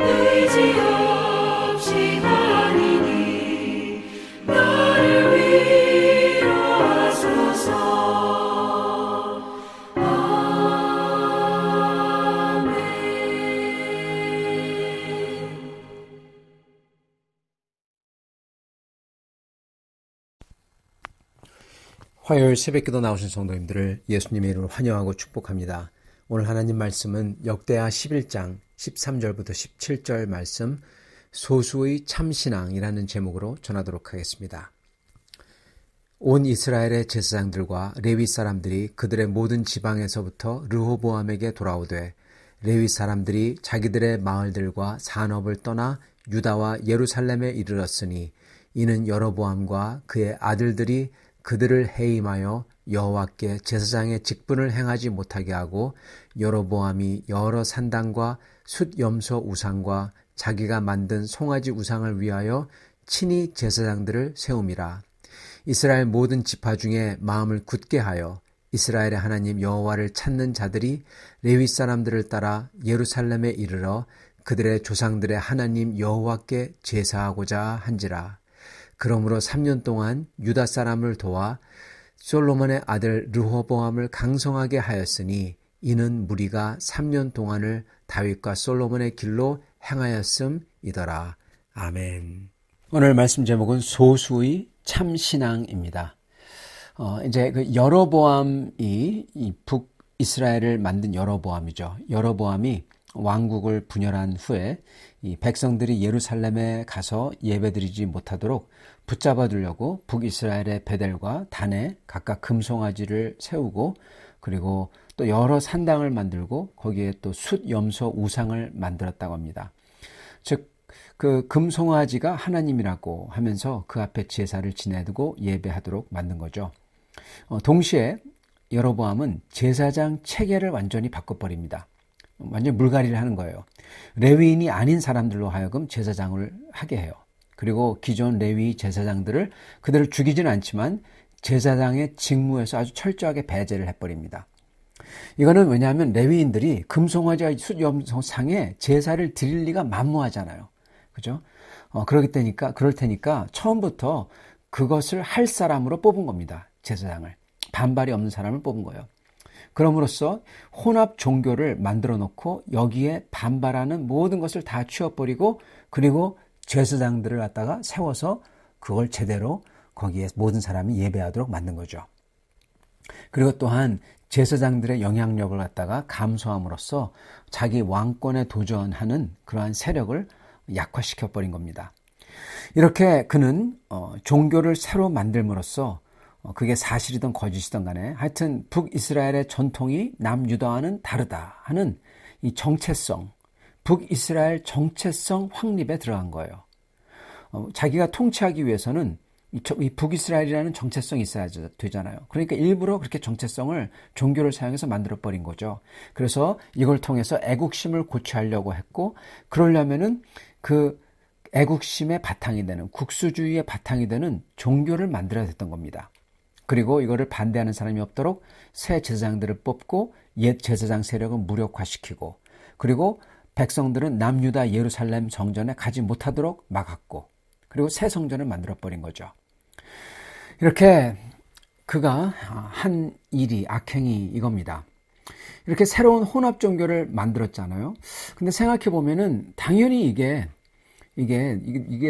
의지 없이 하리니 나를 위로하소서. 아멘. 화요일 새벽기도 나오신 성도님들을 예수님의 이름으로 환영하고 축복합니다. 오늘 하나님 말씀은 역대하 11장 13절부터 17절 말씀, 소수의 참신앙이라는 제목으로 전하도록 하겠습니다. 온 이스라엘의 제사장들과 레위 사람들이 그들의 모든 지방에서부터 르호보암에게 돌아오되, 레위 사람들이 자기들의 마을들과 산업을 떠나 유다와 예루살렘에 이르렀으니, 이는 여로보암과 그의 아들들이 그들을 해임하여 여호와께 제사장의 직분을 행하지 못하게 하고, 여로보암이 여러 산당과 숫염소 우상과 자기가 만든 송아지 우상을 위하여 친히 제사장들을 세움이라. 이스라엘 모든 지파 중에 마음을 굳게 하여 이스라엘의 하나님 여호와를 찾는 자들이 레위 사람들을 따라 예루살렘에 이르러 그들의 조상들의 하나님 여호와께 제사하고자 한지라. 그러므로 3년 동안 유다 사람을 도와 솔로몬의 아들 르호보암을 강성하게 하였으니, 이는 무리가 3년 동안을 다윗과 솔로몬의 길로 행하였음이더라. 아멘. 오늘 말씀 제목은 소수의 참신앙입니다. 이제 그 여로보암이 이 북이스라엘을 만든 여로보암이죠. 여로보암이 왕국을 분열한 후에 이 백성들이 예루살렘에 가서 예배드리지 못하도록 붙잡아 두려고 북이스라엘의 베델과 단에 각각 금송아지를 세우고, 그리고 또 여러 산당을 만들고 거기에 또 숫염소 우상을 만들었다고 합니다. 즉, 그 금송아지가 하나님이라고 하면서 그 앞에 제사를 지내두고 예배하도록 만든 거죠. 동시에 여로보암은 제사장 체계를 완전히 바꿔버립니다. 완전 물갈이를 하는 거예요. 레위인이 아닌 사람들로 하여금 제사장을 하게 해요. 그리고 기존 레위 제사장들을 그들을 죽이지는 않지만 제사장의 직무에서 아주 철저하게 배제를 해버립니다. 이거는 왜냐하면 레위인들이 금송아지와 숫염소상에 제사를 드릴 리가 만무하잖아요. 그죠? 그럴 테니까 처음부터 그것을 할 사람으로 뽑은 겁니다. 제사장을. 반발이 없는 사람을 뽑은 거예요. 그럼으로써 혼합 종교를 만들어 놓고 여기에 반발하는 모든 것을 다 치워버리고, 그리고 제사장들을 갖다가 세워서 그걸 제대로 거기에 모든 사람이 예배하도록 만든 거죠. 그리고 또한 제사장들의 영향력을 갖다가 감소함으로써 자기 왕권에 도전하는 그러한 세력을 약화시켜버린 겁니다. 이렇게 그는 종교를 새로 만들므로써 그게 사실이든 거짓이든 간에 하여튼 북이스라엘의 전통이 남유다와는 다르다 하는 이 정체성, 북이스라엘 정체성 확립에 들어간 거예요. 자기가 통치하기 위해서는 이 북이스라엘이라는 정체성이 있어야 되잖아요. 그러니까 일부러 그렇게 정체성을 종교를 사용해서 만들어버린 거죠. 그래서 이걸 통해서 애국심을 고취하려고 했고, 그러려면은 그 애국심의 바탕이 되는, 국수주의의 바탕이 되는 종교를 만들어야 됐던 겁니다. 그리고 이거를 반대하는 사람이 없도록 새 제사장들을 뽑고 옛 제사장 세력을 무력화시키고, 그리고 백성들은 남유다 예루살렘 성전에 가지 못하도록 막았고, 그리고 새 성전을 만들어버린 거죠. 이렇게 그가 한 일이, 악행이 이겁니다. 이렇게 새로운 혼합 종교를 만들었잖아요. 근데 생각해보면은 당연히 이게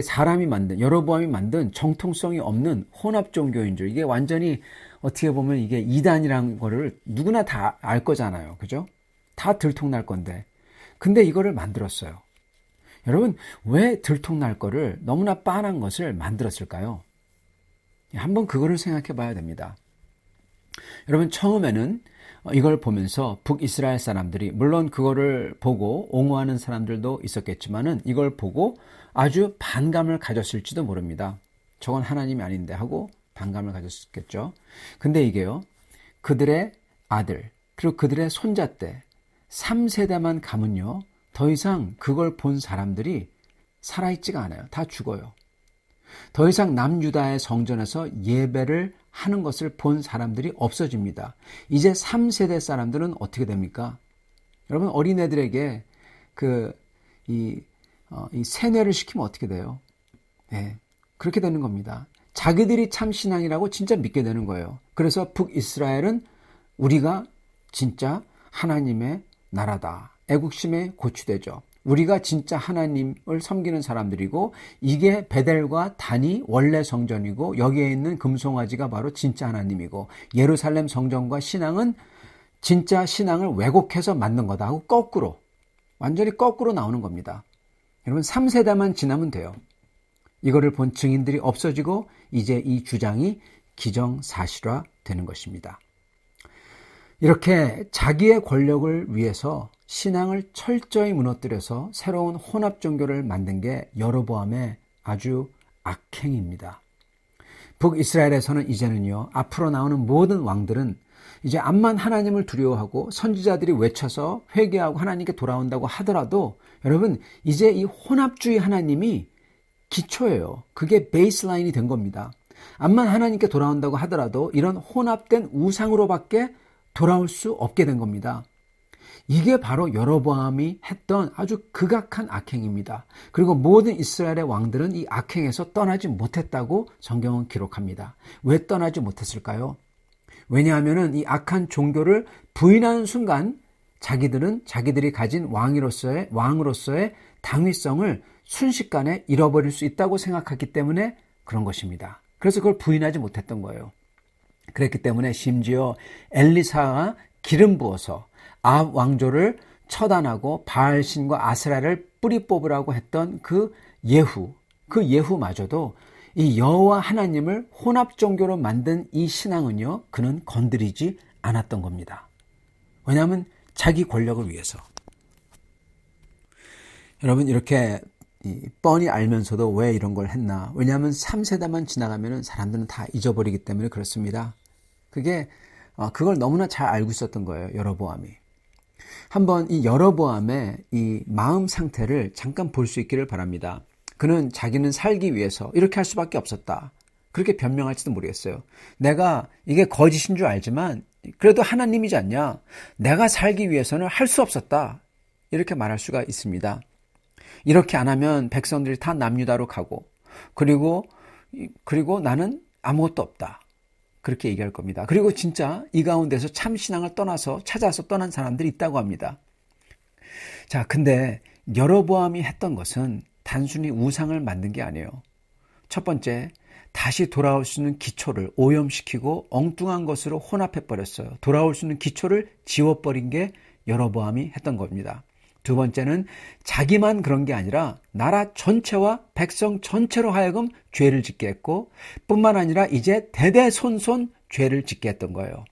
사람이 만든, 여로보암이 만든 정통성이 없는 혼합 종교인 줄, 이게 완전히 어떻게 보면 이게 이단이라는 거를 누구나 다 알 거잖아요. 그죠? 다 들통날 건데. 근데 이거를 만들었어요. 여러분, 왜 들통날 거를, 너무나 빤한 것을 만들었을까요? 한번 그거를 생각해 봐야 됩니다. 여러분, 처음에는 이걸 보면서 북이스라엘 사람들이, 물론 그거를 보고 옹호하는 사람들도 있었겠지만은 이걸 보고 아주 반감을 가졌을지도 모릅니다. 저건 하나님이 아닌데 하고 반감을 가졌겠죠. 근데 이게요, 그들의 아들, 그리고 그들의 손자 때 3세대만 가면요, 더 이상 그걸 본 사람들이 살아있지가 않아요. 다 죽어요. 더 이상 남유다의 성전에서 예배를 하는 것을 본 사람들이 없어집니다. 이제 3세대 사람들은 어떻게 됩니까? 여러분, 어린애들에게 이 세뇌를 시키면 어떻게 돼요? 네, 그렇게 되는 겁니다. 자기들이 참 신앙이라고 진짜 믿게 되는 거예요. 그래서 북이스라엘은 우리가 진짜 하나님의 나라다. 애국심에 고취되죠. 우리가 진짜 하나님을 섬기는 사람들이고 이게 베델과 단이 원래 성전이고 여기에 있는 금송아지가 바로 진짜 하나님이고 예루살렘 성전과 신앙은 진짜 신앙을 왜곡해서 만든 거다 하고 거꾸로 완전히 거꾸로 나오는 겁니다. 여러분 3세대만 지나면 돼요. 이거를 본 증인들이 없어지고 이제 이 주장이 기정사실화 되는 것입니다. 이렇게 자기의 권력을 위해서 신앙을 철저히 무너뜨려서 새로운 혼합 종교를 만든 게 여로보암의 아주 악행입니다. 북이스라엘에서는 이제는요, 앞으로 나오는 모든 왕들은 이제 암만 하나님을 두려워하고 선지자들이 외쳐서 회개하고 하나님께 돌아온다고 하더라도 여러분 이제 이 혼합주의 하나님이 기초예요. 그게 베이스라인이 된 겁니다. 암만 하나님께 돌아온다고 하더라도 이런 혼합된 우상으로밖에 돌아올 수 없게 된 겁니다. 이게 바로 여로보암이 했던 아주 극악한 악행입니다. 그리고 모든 이스라엘의 왕들은 이 악행에서 떠나지 못했다고 성경은 기록합니다. 왜 떠나지 못했을까요? 왜냐하면 이 악한 종교를 부인하는 순간 자기들은 자기들이 가진 왕으로서의 당위성을 순식간에 잃어버릴 수 있다고 생각했기 때문에 그런 것입니다. 그래서 그걸 부인하지 못했던 거예요. 그랬기 때문에 심지어 엘리사가 기름 부어서 아합 왕조를 처단하고 바알신과 아스라를 뿌리 뽑으라고 했던 그 예후마저도 이 여호와 하나님을 혼합 종교로 만든 이 신앙은요, 그는 건드리지 않았던 겁니다. 왜냐하면 자기 권력을 위해서. 여러분 이렇게 뻔히 알면서도 왜 이런 걸 했나? 왜냐하면 3세대만 지나가면 사람들은 다 잊어버리기 때문에 그렇습니다. 그걸 너무나 잘 알고 있었던 거예요, 여로보암이. 한번 이 여로보암의 이 마음 상태를 잠깐 볼 수 있기를 바랍니다. 그는 자기는 살기 위해서 이렇게 할 수밖에 없었다. 그렇게 변명할지도 모르겠어요. 내가 이게 거짓인 줄 알지만 그래도 하나님이지 않냐? 내가 살기 위해서는 할 수 없었다. 이렇게 말할 수가 있습니다. 이렇게 안 하면 백성들이 다 남유다로 가고 그리고 나는 아무것도 없다. 그렇게 얘기할 겁니다. 그리고 진짜 이 가운데서 참 신앙을 찾아서 떠난 사람들이 있다고 합니다. 자, 근데 여로보암이 했던 것은 단순히 우상을 만든 게 아니에요. 첫 번째, 다시 돌아올 수 있는 기초를 오염시키고 엉뚱한 것으로 혼합해버렸어요. 돌아올 수 있는 기초를 지워버린 게 여로보암이 했던 겁니다. 두 번째는 자기만 그런 게 아니라 나라 전체와 백성 전체로 하여금 죄를 짓게 했고 뿐만 아니라 이제 대대손손 죄를 짓게 했던 거예요.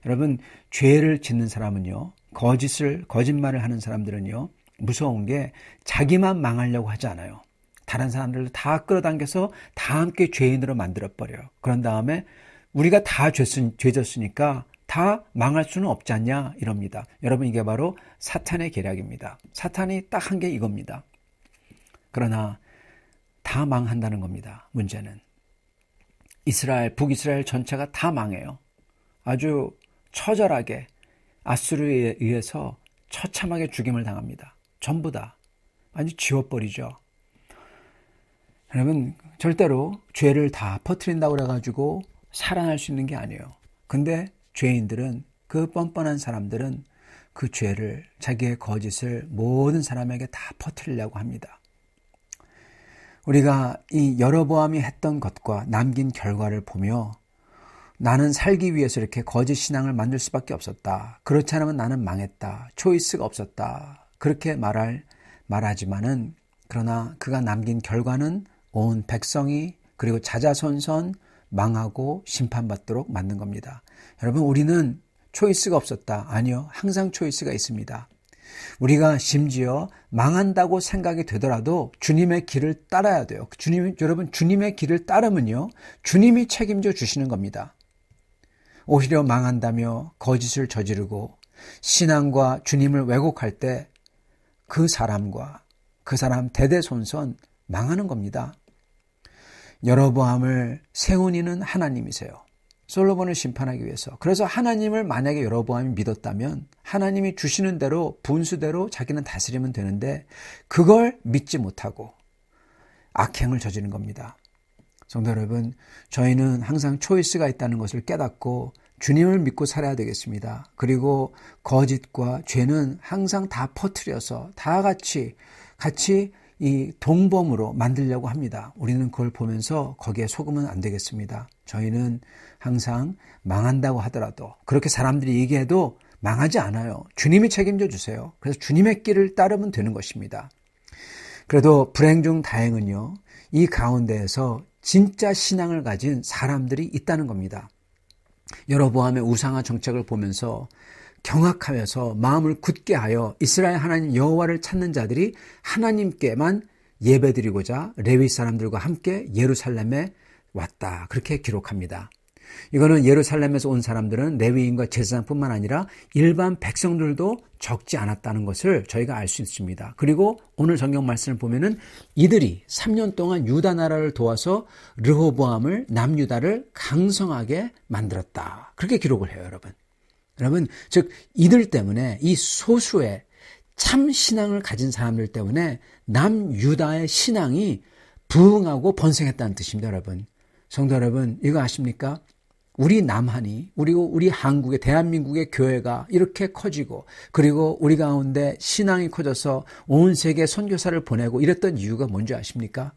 여러분, 죄를 짓는 사람은요, 거짓말을 하는 사람들은요, 무서운 게 자기만 망하려고 하지 않아요. 다른 사람들을 다 끌어당겨서 다 함께 죄인으로 만들어버려요. 그런 다음에 우리가 다 죄졌으니까 다 망할 수는 없지 않냐 이럽니다. 여러분, 이게 바로 사탄의 계략입니다. 사탄이 딱 한 게 이겁니다. 그러나 다 망한다는 겁니다. 문제는 북이스라엘 전체가 다 망해요. 아주 처절하게 아수르에 의해서 처참하게 죽임을 당합니다. 전부 다 완전히 지워버리죠. 여러분, 절대로 죄를 다 퍼뜨린다고 그래가지고 살아날 수 있는 게 아니에요. 근데 죄인들은, 그 뻔뻔한 사람들은 그 죄를, 자기의 거짓을 모든 사람에게 다 퍼뜨리려고 합니다. 우리가 이 여로보암이 했던 것과 남긴 결과를 보며 나는 살기 위해서 이렇게 거짓 신앙을 만들 수밖에 없었다. 그렇지 않으면 나는 망했다. 초이스가 없었다. 그렇게 말하지만은, 그러나 그가 남긴 결과는 온 백성이 그리고 자자손손 망하고 심판받도록 만든 겁니다. 여러분, 우리는 초이스가 없었다. 아니요. 항상 초이스가 있습니다. 우리가 심지어 망한다고 생각이 되더라도 주님의 길을 따라야 돼요. 여러분, 주님의 길을 따르면요, 주님이 책임져 주시는 겁니다. 오히려 망한다며 거짓을 저지르고 신앙과 주님을 왜곡할 때 그 사람 대대손손 망하는 겁니다. 여로보암을 세운 이는 하나님이세요. 솔로몬을 심판하기 위해서. 그래서 하나님을 만약에 여로보암이 믿었다면 하나님이 주시는 대로 분수대로 자기는 다스리면 되는데 그걸 믿지 못하고 악행을 저지른 겁니다. 성도 여러분, 저희는 항상 초이스가 있다는 것을 깨닫고 주님을 믿고 살아야 되겠습니다. 그리고 거짓과 죄는 항상 다 퍼뜨려서 다 같이 이 동범으로 만들려고 합니다. 우리는 그걸 보면서 거기에 속으면 안 되겠습니다. 저희는 항상 망한다고 하더라도 그렇게 사람들이 얘기해도 망하지 않아요. 주님이 책임져 주세요. 그래서 주님의 길을 따르면 되는 것입니다. 그래도 불행 중 다행은요, 이 가운데에서 진짜 신앙을 가진 사람들이 있다는 겁니다. 여로보암의 우상화 정책을 보면서 경악하여서 마음을 굳게 하여 이스라엘 하나님 여호와를 찾는 자들이 하나님께만 예배드리고자 레위 사람들과 함께 예루살렘에 왔다. 그렇게 기록합니다. 이거는 예루살렘에서 온 사람들은 레위인과 제사장뿐만 아니라 일반 백성들도 적지 않았다는 것을 저희가 알 수 있습니다. 그리고 오늘 성경 말씀을 보면은 이들이 3년 동안 유다 나라를 도와서 르호보암을 남유다를 강성하게 만들었다. 그렇게 기록을 해요, 여러분. 여러분, 즉 이들 때문에 이 소수의 참 신앙을 가진 사람들 때문에 남유다의 신앙이 부흥하고 번성했다는 뜻입니다, 여러분. 성도 여러분, 이거 아십니까? 우리 남한이, 그리고 우리 한국의 대한민국의 교회가 이렇게 커지고 그리고 우리 가운데 신앙이 커져서 온 세계 선교사를 보내고 이랬던 이유가 뭔지 아십니까?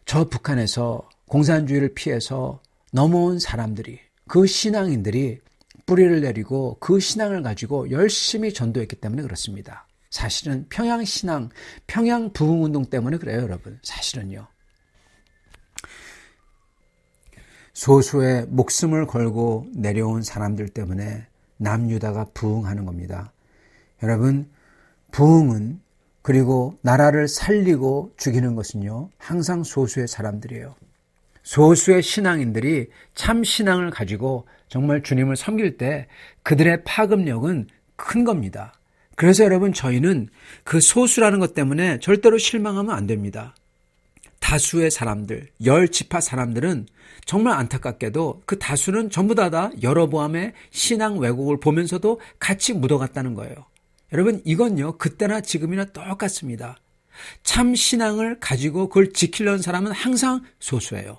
저 북한에서 공산주의를 피해서 넘어온 사람들이, 그 신앙인들이 뿌리를 내리고 그 신앙을 가지고 열심히 전도했기 때문에 그렇습니다. 사실은 평양신앙, 평양부흥운동 때문에 그래요, 여러분. 사실은요. 소수의 목숨을 걸고 내려온 사람들 때문에 남유다가 부흥하는 겁니다. 여러분, 부흥은, 그리고 나라를 살리고 죽이는 것은요, 항상 소수의 사람들이에요. 소수의 신앙인들이 참 신앙을 가지고 정말 주님을 섬길 때 그들의 파급력은 큰 겁니다. 그래서 여러분, 저희는 그 소수라는 것 때문에 절대로 실망하면 안 됩니다. 다수의 사람들, 10지파 사람들은 정말 안타깝게도 그 다수는 전부 다 여로보암의 신앙 왜곡을 보면서도 같이 묻어갔다는 거예요. 여러분, 이건요, 그때나 지금이나 똑같습니다. 참 신앙을 가지고 그걸 지키려는 사람은 항상 소수예요.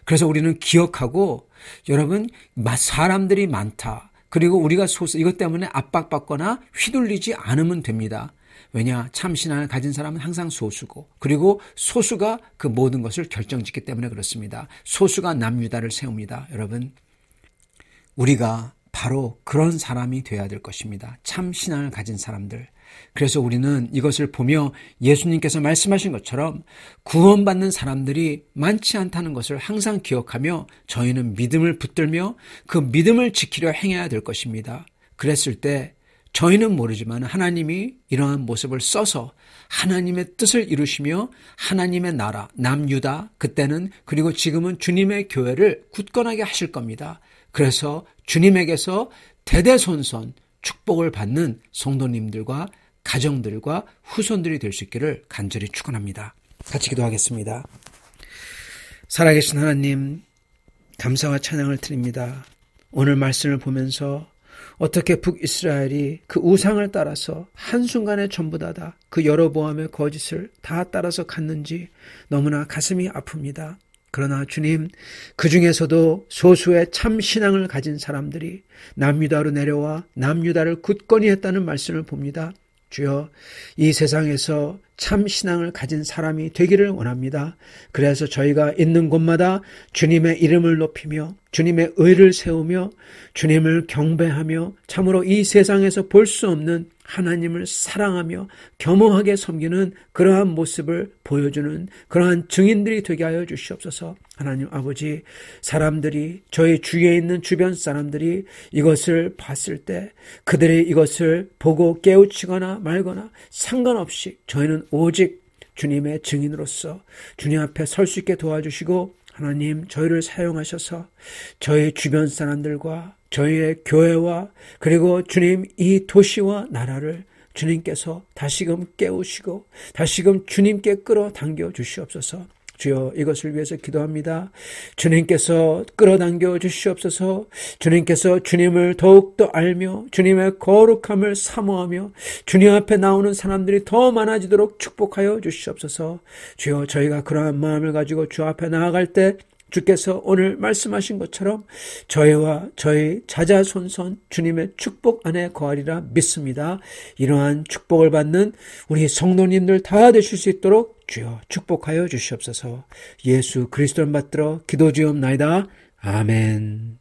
그래서 우리는 기억하고, 여러분, 사람들이 많다. 그리고 우리가 소수, 이것 때문에 압박받거나 휘둘리지 않으면 됩니다. 왜냐? 참 신앙을 가진 사람은 항상 소수고, 그리고 소수가 그 모든 것을 결정짓기 때문에 그렇습니다. 소수가 남유다를 세웁니다. 여러분, 우리가 바로 그런 사람이 되어야 될 것입니다. 참 신앙을 가진 사람들. 그래서 우리는 이것을 보며 예수님께서 말씀하신 것처럼 구원받는 사람들이 많지 않다는 것을 항상 기억하며 저희는 믿음을 붙들며 그 믿음을 지키려 행해야 될 것입니다. 그랬을 때 저희는 모르지만 하나님이 이러한 모습을 써서 하나님의 뜻을 이루시며 하나님의 나라, 남유다, 그때는 그리고 지금은 주님의 교회를 굳건하게 하실 겁니다. 그래서 주님에게서 대대손손 축복을 받는 성도님들과 가정들과 후손들이 될 수 있기를 간절히 축원합니다. 같이 기도하겠습니다. 살아계신 하나님, 감사와 찬양을 드립니다. 오늘 말씀을 보면서 어떻게 북이스라엘이 그 우상을 따라서 한순간에 전부 다 그 여로보암의 거짓을 다 따라서 갔는지 너무나 가슴이 아픕니다. 그러나 주님, 그 중에서도 소수의 참 신앙을 가진 사람들이 남유다로 내려와 남유다를 굳건히 했다는 말씀을 봅니다. 주여, 이 세상에서 참 신앙을 가진 사람이 되기를 원합니다. 그래서 저희가 있는 곳마다 주님의 이름을 높이며 주님의 의를 세우며 주님을 경배하며 참으로 이 세상에서 볼 수 없는 하나님을 사랑하며 겸허하게 섬기는 그러한 모습을 보여주는 그러한 증인들이 되게 하여 주시옵소서. 하나님 아버지, 사람들이, 저희 주위에 있는 주변 사람들이 이것을 봤을 때 그들이 이것을 보고 깨우치거나 말거나 상관없이 저희는 오직 주님의 증인으로서 주님 앞에 설 수 있게 도와주시고, 하나님 저희를 사용하셔서 저희 주변 사람들과 저희의 교회와 그리고 주님 이 도시와 나라를 주님께서 다시금 깨우시고 다시금 주님께 끌어당겨 주시옵소서. 주여 이것을 위해서 기도합니다. 주님께서 끌어당겨 주시옵소서. 주님께서 주님을 더욱더 알며 주님의 거룩함을 사모하며 주님 앞에 나오는 사람들이 더 많아지도록 축복하여 주시옵소서. 주여 저희가 그러한 마음을 가지고 주 앞에 나아갈 때 주께서 오늘 말씀하신 것처럼 저희와 저희 자자손손 주님의 축복 안에 거하리라 믿습니다. 이러한 축복을 받는 우리 성도님들 다 되실 수 있도록 주여 축복하여 주시옵소서. 예수 그리스도를 받들어 기도드리옵나이다. 아멘.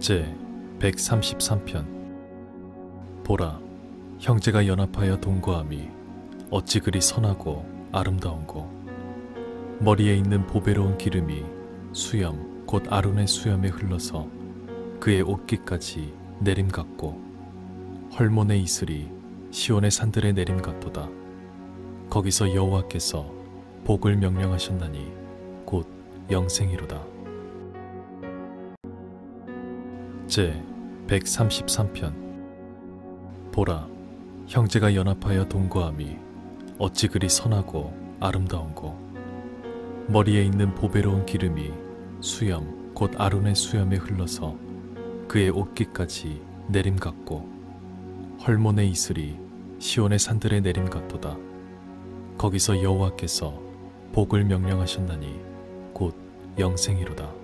제 133편. 보라, 형제가 연합하여 동거함이 어찌 그리 선하고 아름다운고. 머리에 있는 보배로운 기름이 수염 곧 아론의 수염에 흘러서 그의 옷깃까지 내림 같고, 헐몬의 이슬이 시온의 산들의 내림 같도다. 거기서 여호와께서 복을 명령하셨나니 곧 영생이로다. 제 133편. 보라, 형제가 연합하여 동거함이 어찌 그리 선하고 아름다운고. 머리에 있는 보배로운 기름이 수염 곧 아론의 수염에 흘러서 그의 옷깃까지 내림 같고, 헐몬의 이슬이 시온의 산들의 내림 같도다. 거기서 여호와께서 복을 명령하셨나니 곧 영생이로다.